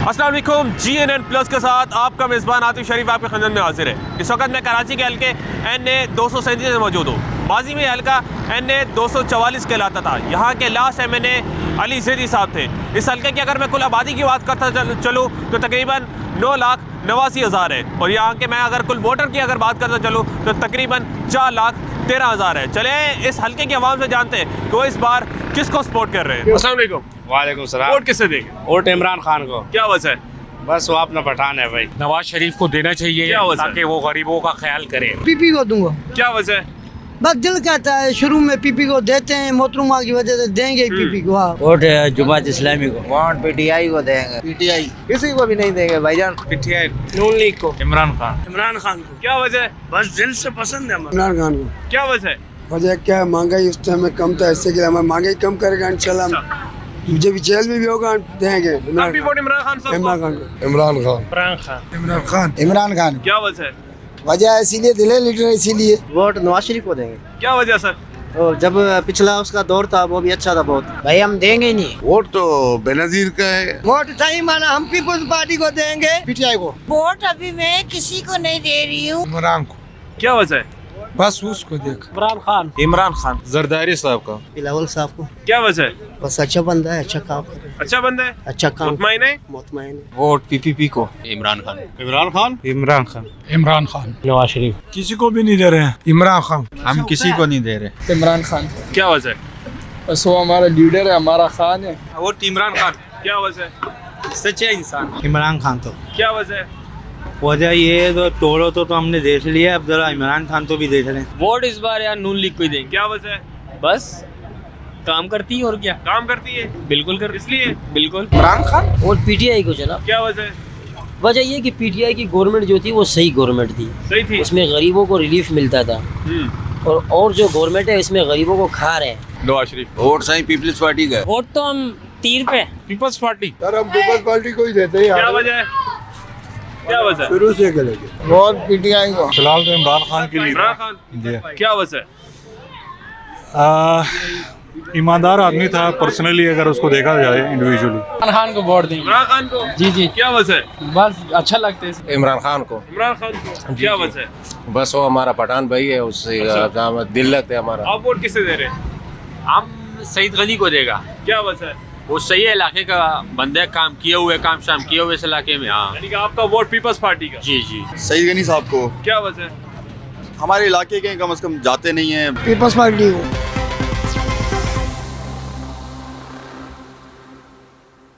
अस्सलाम वालेकुम। GNN plus के साथ आपका मेज़बान आतिफ शरीफ आपके खंदन में हाजिर है। इस वक्त मैं कराची के हल्के NA 237 में मौजूद हूँ। माजी में हल्का NA 244 कहलाता था। यहाँ के लास्ट MNA अली ज़ैदी साहब थे। इस हल्के की अगर मैं कुल आबादी की बात करता चलूँ तो तकरीबन 9,89,000 है, और यहाँ के मैं अगर कुल वोटर की अगर बात करता चलूँ तो तकरीबन 4,13,000 है। चले इस हल्के की आवाम से जानते हैं कि वो इस बार किसको सपोर्ट कर रहे हैं। अस्सलाम वालेकुम। वालेकुम सलाम। वोट किससे देंगे? वोट इमरान खान को। क्या वजह है? बस वो अपना पठान है भाई। नवाज शरीफ को देना चाहिए क्या वजह? ताकि वो गरीबों का ख्याल करे। पीपी को दूंगा। क्या वजह है? बस दिल कहता है, शुरू में पीपी को देते हैं, मोहतरमा की वजह से देंगे ही पीपी को। हाँ, वोट जुमात इस्लामी को। वोट पीटीआई को देंगे। पीटीआई किसी को भी नहीं देंगे भाईजान। पीटीआई नून लीग को। इमरान खान। इमरान खान को। क्या वजह है? बस दिल से पसंद है हमें। इमरान खान को। क्या वजह है? वजह क्या है, महंगाई उस टाइम में कम था, इससे के लिए हमें महंगाई कम करेगा इंशाल्लाह। जब जेल में भी होगा देंगे आप भी वोट इमरान खान साहब इमरान को? खान को। इमरान खान। इमरान खान। इमरान खान। इमरान खान। क्या वजह है? वजह इसीलिए दिले लीडर इसीलिए। वोट नवाज शरीफ को देंगे। क्या वजह सर? और जब पिछला उसका दौर था वो भी अच्छा था बहुत। भाई हम देंगे ही नहीं। वोट तो बेनजीर का है। वोट सही माना हम पीपल्स पार्टी को देंगे। पीटीआई को। वोट अभी मैं किसी को नहीं दे रही हूँ। इमरान को। क्या वजह है? बस उसको देख। इमरान खान। इमरान खान। जरदारी साहब का। बिलावल साहब को। क्या वजह है? बस अच्छा बंदा है, अच्छा काम करे, अच्छा बंदा है, अच्छा काम, मुतमईन है। मुतमईन। वोट पीपीपी को। इमरान खान। इमरान खान। इमरान खान। इमरान खान। नवाज शरीफ। किसी को भी नहीं दे रहे हैं। इमरान खान। हम किसी को नहीं दे रहे। इमरान खान। क्या वजह है? बस वो हमारा लीडर है, हमारा खान है। वोट इमरान खान। क्या वजह है? सच्चे इंसान। इमरान खान तो क्या वजह है? वजह ये है, तो तोड़ो तो हमने देख लिया, अब जरा इमरान खान तो भी देख लें। वोट इस बार यार नून लीग को ही देंगे। क्या वजह है? बस काम करती है और क्या। काम करती है बिल्कुल कर, इसलिए। बिल्कुल। इमरान खान। वोट पीटीआई को चला। क्या वजह है? वजह ये कि पीटीआई की गवर्नमेंट जो थी वो सही गवर्नमेंट थी, सही थी। उसमें गरीबों को रिलीफ मिलता था। और जो गवर्नमेंट है इसमें गरीबों को खा रहे हैं। नवाज शरीफ। वोट सही पीपल्स पार्टी का है। वोट तो हम तीर पे पीपल्स पार्टी। सर हम पीपल्स पार्टी को ही देते हैं। क्या वजह है? क्या वजह है? शुरू से करेंगे। वोट पीटीआई को। फिलहाल तो इमरान खान के लिए। इमरान खान। क्या वजह है? ईमानदार आदमी था, पर्सनली अगर उसको देखा जाए इंडिविजुअली। इमरान खान को वोट देंगे। इमरान खान को। जी जी। क्या वजह है? बस अच्छा लगता है। इमरान खान को। इमरान खान को। क्या वजह है? बस वो हमारा पठान भाई है, उससे दिल लगता है हमारा। आप वोट किससे दे रहे हैं? हम सईद गनी को देगा। क्या वजह है? वो सही है, इलाके का बंदे, काम किए हुए, काम शाम किए हुए इस इलाके में। हाँ यानी कि आपका वोट पीपल्स पार्टी का। जी जी। सईद गनी साहब को। क्या वजह है? हमारे इलाके के कम से कम जाते नहीं है। पीपल्स पार्टी को।